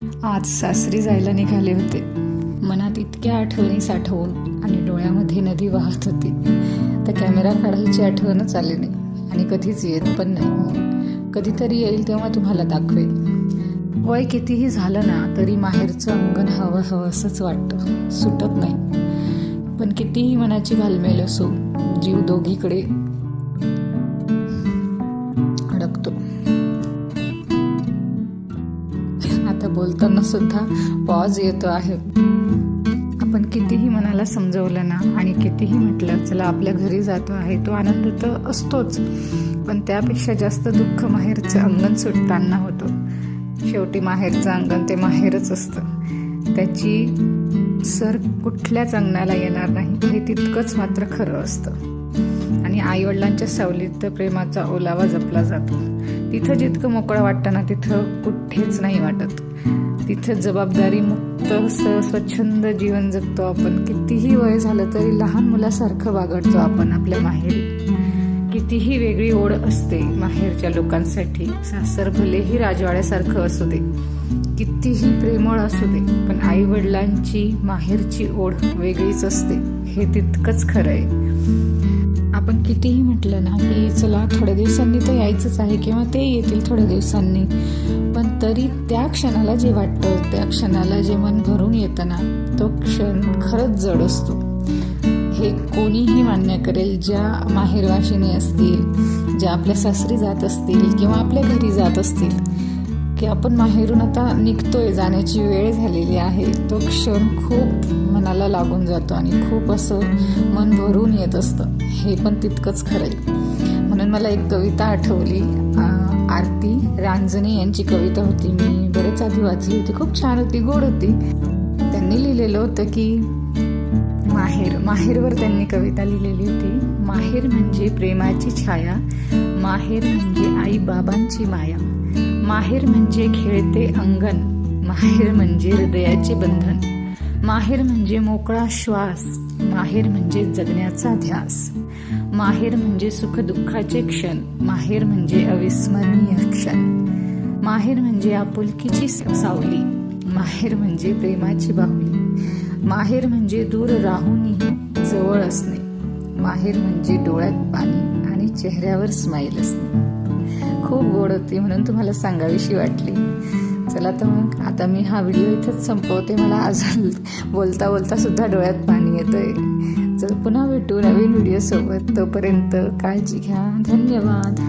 आज सासरी जायला निघाले होते. मनात इतक्या आठवणी साठवून आणि डोळ्यामध्ये नदी वाहत होती. तर कॅमेरा काढायची आठवणच आली नाही आणि कधीच येत पण नाही. कधीतरी येईल तेव्हा तुम्हाला दाखवेल. वय कितीही झालं ना तरी माहेरचं अंगण हवं हवंसंच वाटतं, सुटत नाही. पण कितीही मनाची घालमेल असो, जीव दोघीकडे अडकतो. आता बोलताना सुद्धा पॉज येतो आहे. आपण कितीही मनाला समजवलं ना आणि कितीही म्हटलं चला आपल्या घरी जातो आहे, तो आनंद तर असतोच, पण त्यापेक्षा जास्त दुःख माहेरचं अंगण सुटताना होतं. शेवटी माहेरचं अंगण ते माहेरच असतं. त्याची सर कुठल्याच अंगणाला येणार नाही हे तितकंच मात्र खरं असतं. आणि आईवडिलांच्या सावलीत तर प्रेमाचा ओलावा जपला जातो. तिथं जितकं मोकळं वाटतं ना तिथं कुठेच नाही वाटत. तिथं जबाबदारी मुक्त स्वच्छंद जीवन जगतो आपण. कितीही वय झालं तरी लहान मुलासारखं वागडतो आपण आपल्या माहेरी. कितीही वेगळी ओढ असते माहेरच्या लोकांसाठी. सासर भलेही राजवाड्यासारखं असू दे, कितीही प्रेमळ असू दे, पण आई वडिलांची माहेरची ओढ वेगळीच असते, हे तितकंच खरं आहे. आपण कितीही म्हटलं ना की चला थोड्या दिवसांनी तर यायचंच आहे किंवा ते येतील थोड्या दिवसांनी, पण तरी त्या क्षणाला जे वाटतं, त्या क्षणाला जे मन भरून येतं ना, तो क्षण खरंच जड असतो. हे कोणीही मान्य करेल. ज्या माहेरवाशिनी असतील, ज्या आपल्या सासरी जात असतील किंवा आपल्या घरी जात असतील की आपण माहेरून आता निघतोय, जाण्याची वेळ झालेली आहे, तो क्षण खूप मनाला लागून जातो आणि खूप असं मन भरून येत असतं. हे पण तितकंच खरं आहे. म्हणून मला एक कविता आठवली. आरती रांजणे यांची कविता होती. मी बरेच आधी वाचली होती, खूप छान होती, गोड होती. त्यांनी लिहिलेलं होतं की माहेरवर त्यांनी कविता लिहिलेली होती. माहेर म्हणजे प्रेमाची छाया, माहेर म्हणजे आई बाबांची माया, माहेर म्हणजे खेळते अंगण, माहेर म्हणजे हृदयाचे बंधन, माहेर म्हणजे मोकळा श्वास, माहेर म्हणजे जगण्याचा ध्यास, माहेर म्हणजे सुखदुःखाचे क्षण, माहेर म्हणजे अविस्मरणीय क्षण, माहेर म्हणजे आपुलकीची सावली, माहेर म्हणजे प्रेमाची बाहुली, माहेर म्हणजे दूर राहूनही जवळ असणे, माहेर म्हणजे डोळ्यात पाणी आणि चेहऱ्यावर स्माईल असणे. खूप गोड होती म्हणून तुम्हाला सांगावीशी वाटली. चला तर मग आता मी हा व्हिडिओ इथंच संपवते. मला अजून बोलता बोलता सुद्धा डोळ्यात पाणी येतंय. चल पुन्हा भेटू नवीन व्हिडिओ सोबत. तोपर्यंत काळजी घ्या. धन्यवाद.